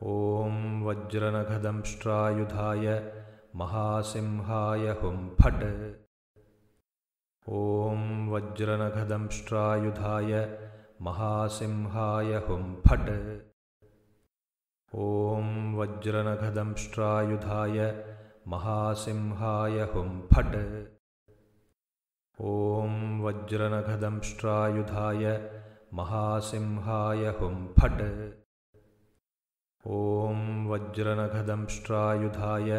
ॐ वज्रनखदंष्ट्रायुधाय महासिंहाय हुं फट्। ॐ वज्रनखदंष्ट्रायुधाय महासिंहाय हुं फट्। ॐ वज्रनखदंष्ट्रायुधाय महासिंहाय हुं फट्। ॐ वज्रनखदंष्ट्रायुधाय महासिंहाय हुं फट्। ॐ वज्रनखदंष्ट्रायुधाय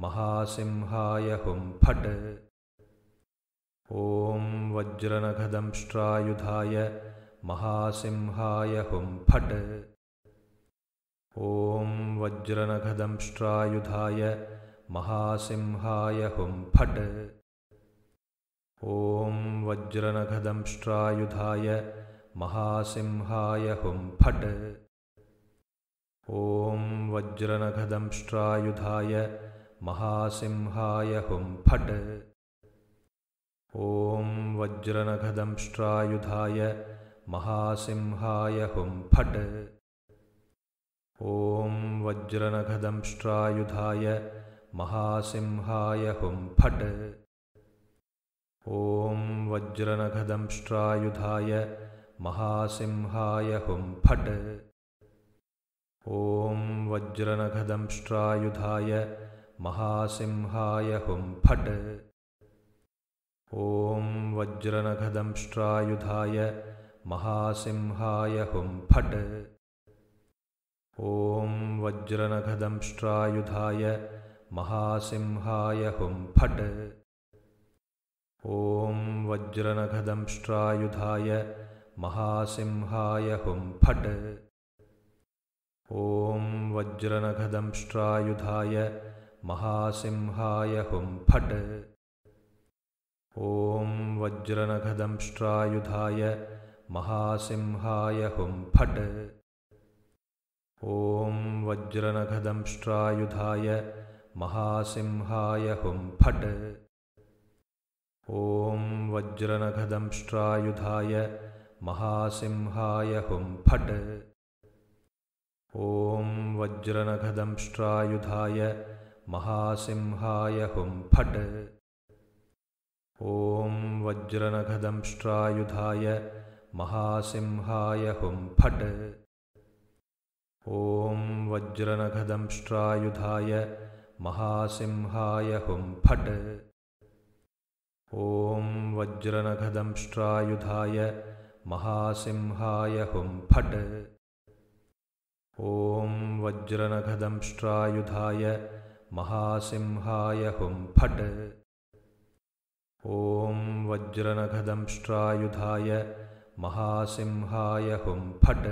महासिंहाय हुं फट्। ॐ वज्रनखदंष्ट्रायुधाय महासिंहाय हुं फट्। ॐ वज्रनखदंष्ट्रायुधाय महासिंहाय हुं फट्। ॐ वज्रनखदंष्ट्रायुधाय महासिंहाय हुं फट्। ॐ वज्रनखदंष्ट्रायुधाय महासिंहाय हुं फट्। ॐ वज्रनखदंष्ट्रायुधाय महासिंहाय हुं फट्। ॐ वज्रनखदंष्ट्रायुधाय महासिंहाय हुं फट्। ॐ वज्रनखदंष्ट्रायुधाय महासिंहाय हुं फट्। ॐ वज्रनखदंष्ट्रायुधाय महासिंहाय हुं फट्। ॐ वज्रनखदंष्ट्रायुधाय महासिंहाय हुं फट्। ॐ वज्रनखदंष्ट्रायुधाय महासिंहाय हुं फट्। ॐ वज्रनखदंष्ट्रायुधाय महासिंहाय हुं फट्। ॐ वज्रनखदंष्ट्रायुधाय महासिंहाय हुं फट्। ॐ वज्रनखदंष्ट्रायुधाय महासिंहाय हुं फट्। ॐ वज्रनखदंष्ट्रायुधाय महासिंहाय हुं फट्। ॐ वज्रनखदंष्ट्रायुधाय महासिंहाय हुं फट्। ॐ वज्रनखदंष्ट्रायुधाय महासिंहाय हुं फट्। ॐ वज्रनखदंष्ट्रायुधाय महासिंहाय हुं फट्। ॐ वज्रनखदंष्ट्रायुधाय महासिंहाय हुं फट्। ॐ वज्रनखदंष्ट्रायुधाय महासिंहाय हुं फट्। ॐ वज्रनखदंष्ट्रायुधाय महासिंहाय हुं फट्। ॐ वज्रनखदंष्ट्रायुधाय महासिंहाय हुं फट्।